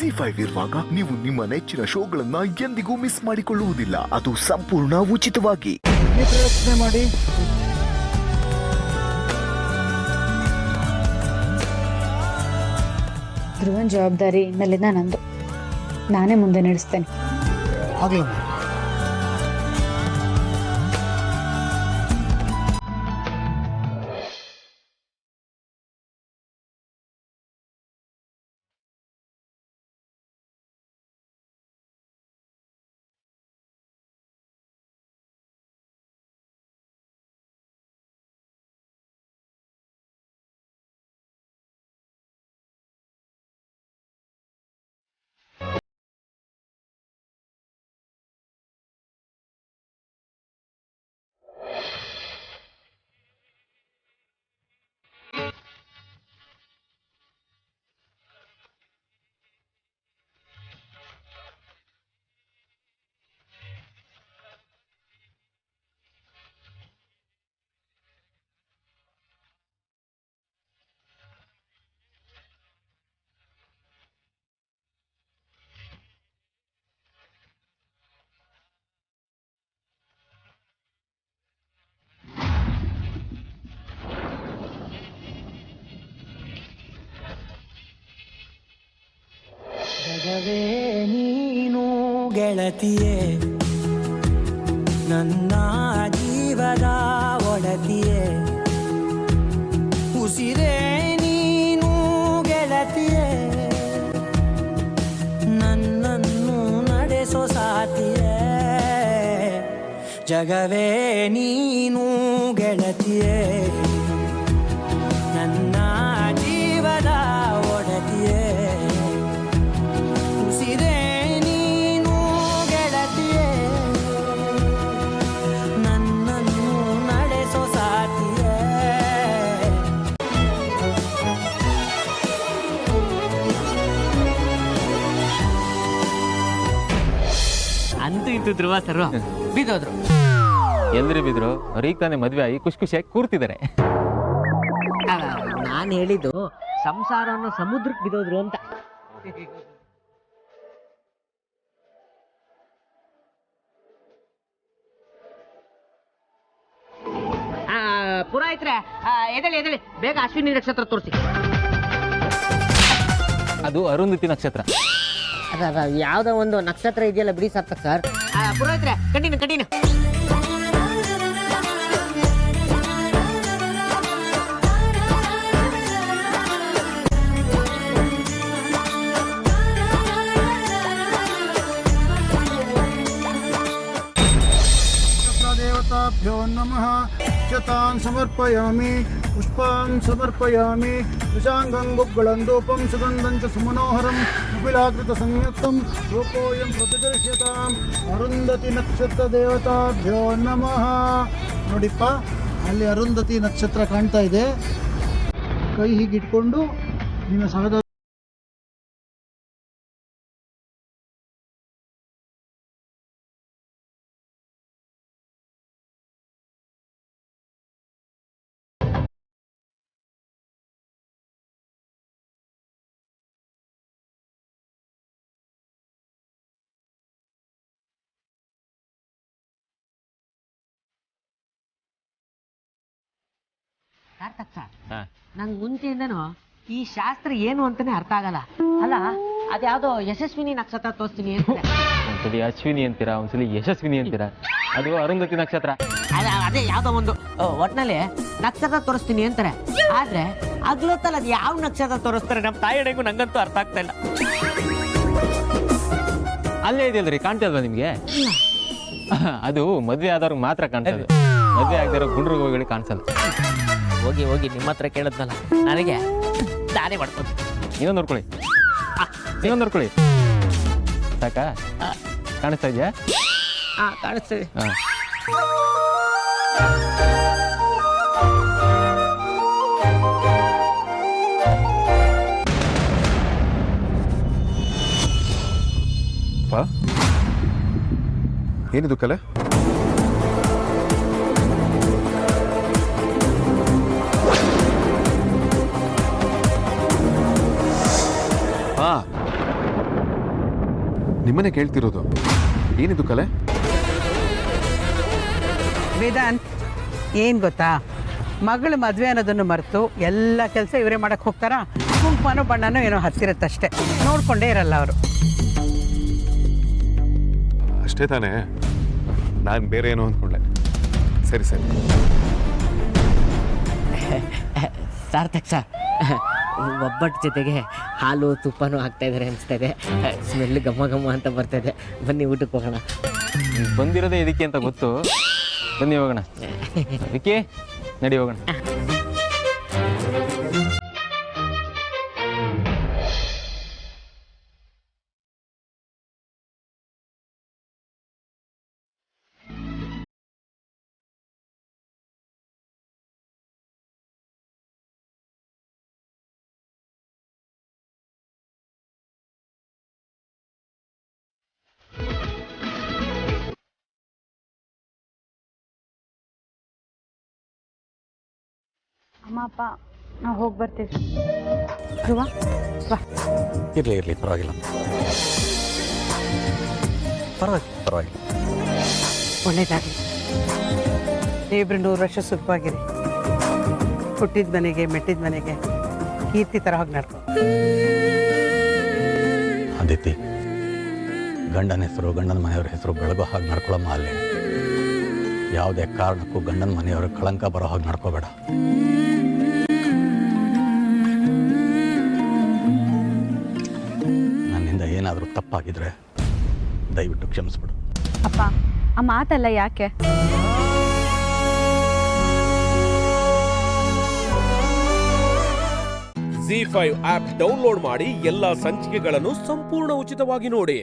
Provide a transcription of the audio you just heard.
ಜಿ5 ಇರುವಾಗ ನೀವು ನಿಮ್ಮ ನೆಚ್ಚಿನ ಶೋಗಳನ್ನ ಎಂದಿಗೂ ಮಿಸ್ ಮಾಡಿಕೊಳ್ಳುವುದಿಲ್ಲ. ಅದು ಸಂಪೂರ್ಣ ಉಚಿತವಾಗಿ. ಪ್ರದಕ್ಷಿಣೆ ಮಾಡಿ. ಧ್ರುವನ್ ಜವಾಬ್ದಾರಿ ಇನ್ಮೇಲಿಂದ ನಂದು. ನಾನೇ ಮುಂದೆ ನಡೆಸ್ತೇನೆ. ಆಗ್ಲಿ. ಜಗವೇ ನೀನು ಗೆಳತಿಯೇ, ನನ್ನ ಜೀವದ ಒಡತಿಯೇ, ಉಸಿರೇ ನೀನು ಗೆಳತಿಯೇ, ನನ್ನನ್ನು ನಡೆಸೋ ಸಾತಿಯೇ. ಜಗವೇ ನೀನು ಗೆಳತಿಯೇ, ನನ್ನ ಜೀವದ ಒಡತಿಯೇ, ಉಸಿರೇ ನೀನು ಗೆಳತಿಯೇ, ನನ್ನನ್ನು ನಡೆಸೋ ಸಾತಿಯೇ. ಅಂತೂ ಇಂತೂ ಧ್ರುವ ಸರ್ ಬಿದ್ದೋದ್ರು. ಎಲ್ರಿ ಬಿದ್ರು ಅವ್ರೀಗ ತಾನೇ ಮದ್ವೆ ಆಗಿ ಖುಷಿ ಖುಷಿಯಾಗಿ ಕೂರ್ತಿದ್ದಾರೆ. ನಾನು ಹೇಳಿದ್ದು ಸಂಸಾರವನ್ನು ಸಮುದ್ರಕ್ಕೆ ಬಿದ್ದೋದ್ರು ಅಂತ. ಪುರೋಹಿತ್ರೆ, ಎದಳಿ ಎದಳಿ ಬೇಗ ಅಶ್ವಿನಿ ನಕ್ಷತ್ರ ತೋರಿಸಿ. ಅದು ಅರುಂಧತಿ ನಕ್ಷತ್ರ. ಅದ ಯಾವ್ದೋ ಒಂದು ನಕ್ಷತ್ರ ಇದೆಯಲ್ಲ ಬಿಡಿ ಸಾರ್ಥಕ್ ಸರ್. ಪುರೋಹಿತ್ರೆ ಕಂಟಿನ್ಯೂ ಕಂಟಿನ್ಯೂ. ದೇವತಾಭ್ಯೋ ನಮಃ. ಶತಾನ್ ಸಮರ್ಪಯಾಮಿ, ಪುಷ್ಪಾನ್ ಸಮರ್ಪಯಾಮಿ, ವಿಶಾಂಗಂ ಗುಗ್ಗಳಂದೂಪಂ ಸುಗಂಧಂಚ ಸುಮನೋಹರಂ ಕಪಿಲಾಕೃತ ಸಂಯುಕ್ತಂ ರೂಪೋಯಂ ಪ್ರತಿದರ್ಶ್ಯತಾಂ. ಅರುಂಧತಿ ನಕ್ಷತ್ರ ದೇವತಾಭ್ಯೋ ನಮಃ. ನೋಡಿಪ್ಪ, ಅಲ್ಲಿ ಅರುಂಧತಿ ನಕ್ಷತ್ರ ಕಾಣ್ತಾ ಇದೆ. ಕೈ ಹೀಗಿಟ್ಕೊಂಡು ನಿನ್ನ ಸಹದ ಸಾರ್ಥಕ್ ಸರ್, ನಂಗೆ ಮುಂಚೆಯಿಂದನೂ ಈ ಶಾಸ್ತ್ರ ಏನು ಅಂತಾನೆ ಅರ್ಥ ಆಗಲ್ಲ. ಅಲ್ಲ, ಅದ್ಯಾವುದೋ ಯಶಸ್ವಿನಿ ನಕ್ಷತ್ರ ತೋರಿಸ್ತೀನಿ ಅಂತಾರೆ. ಒಂದ್ಸಲಿ ಅಶ್ವಿನಿ ಅಂತೀರಾ, ಒಂದ್ಸಲಿ ಯಶಸ್ವಿನಿ ಅಂತೀರಾ. ಅದು ಅರುಂಧತಿ ನಕ್ಷತ್ರ. ಅದೇ ಯಾವ್ದೋ ಒಂದು ಒಟ್ನಲ್ಲಿ ನಕ್ಷತ್ರ ತೋರಿಸ್ತೀನಿ ಅಂತಾರೆ. ಆದ್ರೆ ಆಗ್ಲೊತ್ತಲ್ಲ ಅದು ಯಾವ ನಕ್ಷತ್ರ ತೋರಿಸ್ತಾರೆ ನಮ್ಮ ತಾಯಿಡೆಗೂ ನಂಗಂತೂ ಅರ್ಥ ಆಗ್ತಾ ಇಲ್ಲ. ಅಲ್ಲೇ ಇದೆಯಲ್ರಿ, ಕಾಣ್ತಾ ಇಲ್ವಾ ನಿಮ್ಗೆ? ಅದು ಮದ್ವೆ ಆದವ್ರಿಗೆ ಮಾತ್ರ ಕಾಣ್ತದೆ, ಮದ್ವೆ ಆಗದಿರೋ ಗುಂಡ್ರಿಗೆ ಕಾಣಿಸಲ್ಲ. ಹೋಗಿ ಹೋಗಿ ನಿಮ್ಮ ಹತ್ರ ಕೇಳಿದ್ನಲ್ಲ, ನನಗೆ ದಾರಿ ಮಾಡ್ಕೊಂಡು ಇನ್ನೊಂದು ನೋಡ್ಕೊಳ್ಳಿ, ಇನ್ನೊಂದು ನೋಡ್ಕೊಳ್ಳಿ. ಸಾಕಾ? ಕಾಣಿಸ್ತಾ ಇದೆಯಾ? ಕಾಣಿಸ್ತೀವಿ. ಏನಿದು ಕಲೆ? ನಿಮ್ಮನೆ ಕೇಳ್ತಿರೋದು. ಏನಿದು ಕಲೆ? ವೇದಾಂತ್, ಏನು ಗೊತ್ತಾ, ಮಗಳು ಮದುವೆ ಅನ್ನೋದನ್ನು ಮರೆತು ಎಲ್ಲ ಕೆಲಸ ಇವರೇ ಮಾಡಕ್ಕೆ ಹೋಗ್ತಾರಾ? ಕುಂಕುಮನೋ ಬಣ್ಣನೋ ಏನೋ ಹತ್ತಿರತ್ತಷ್ಟೇ, ನೋಡ್ಕೊಂಡೇ ಇರಲ್ಲ ಅವರು. ಅಷ್ಟೇ ತಾನೇ, ನಾನು ಬೇರೆ ಏನೋ ಅಂದ್ಕೊಂಡೆ. ಸರಿ ಸರಿ. ಸಾರ್ಥಕ್ ಸರ್, ಒಬ್ಬಟ್ಟು ಜೊತೆಗೆ ಹಾಲು ತುಪ್ಪನೂ ಹಾಕ್ತಾ ಇದ್ದಾರೆ ಅನಿಸ್ತಾ ಇದೆ. ಸ್ಮೆಲ್ ಘಮ ಘಮ ಅಂತ ಬರ್ತಾ ಇದೆ. ಬನ್ನಿ ಊಟಕ್ಕೆ ಹೋಗೋಣ. ಬಂದಿರೋದೇ ಇದಕ್ಕೆ ಅಂತ ಗೊತ್ತು. ಬನ್ನಿ ಹೋಗೋಣ. ವಿಕ್ಕಿ, ನಡಿ ಹೋಗೋಣ. ಅಮ್ಮ ಅಪ್ಪ ನಾವು ಹೋಗಿ ಬರ್ತೀವಿ. ಧ್ರುವ ಬಾ. ಇರಲಿ ಪರವಾಗಿಲ್ಲ. ಪರವಾಗಿಲ್ಲ. ಒಳ್ಳೇದಾಗಲಿ. ನೀವಿಬ್ರು 100 ವರ್ಷ ಸುಖವಾಗಿರಿ. ಹುಟ್ಟಿದ ಮನೆಗೆ ಮೆಟ್ಟಿದ ಮನೆಗೆ ಕೀರ್ತಿ ಥರ ಹೋಗಿ ನಡ್ಕೊ. ಅದಿತಿ, ಗಂಡನ ಹೆಸರು ಗಂಡನ ಮನೆಯವ್ರ ಹೆಸರು ಬೆಳಗೋ ಹಾಗೆ ನಡ್ಕೊಳ್ಳಮ್ಮ. ಅಲ್ಲಿ ಯಾವುದೇ ಕಾರಣಕ್ಕೂ ಗಂಡನ ಮನೆಯವ್ರ ಕಳಂಕ ಬರೋ ಹಾಗೆ ನಡ್ಕೋಬೇಡ. ನನ್ನಿಂದ ಏನಾದರೂ ತಪ್ಪಾಗಿದ್ರೆ ದಯವಿಟ್ಟು ಕ್ಷಮಿಸ್ಬಿಡು. ಅಪ್ಪ, ಆ ಮಾತಲ್ಲ ಯಾಕೆ? ZEE5 ಆಪ್ ಡೌನ್ಲೋಡ್ ಮಾಡಿ ಎಲ್ಲಾ ಸಂಚಿಕೆಗಳನ್ನು ಸಂಪೂರ್ಣ ಉಚಿತವಾಗಿ ನೋಡಿ.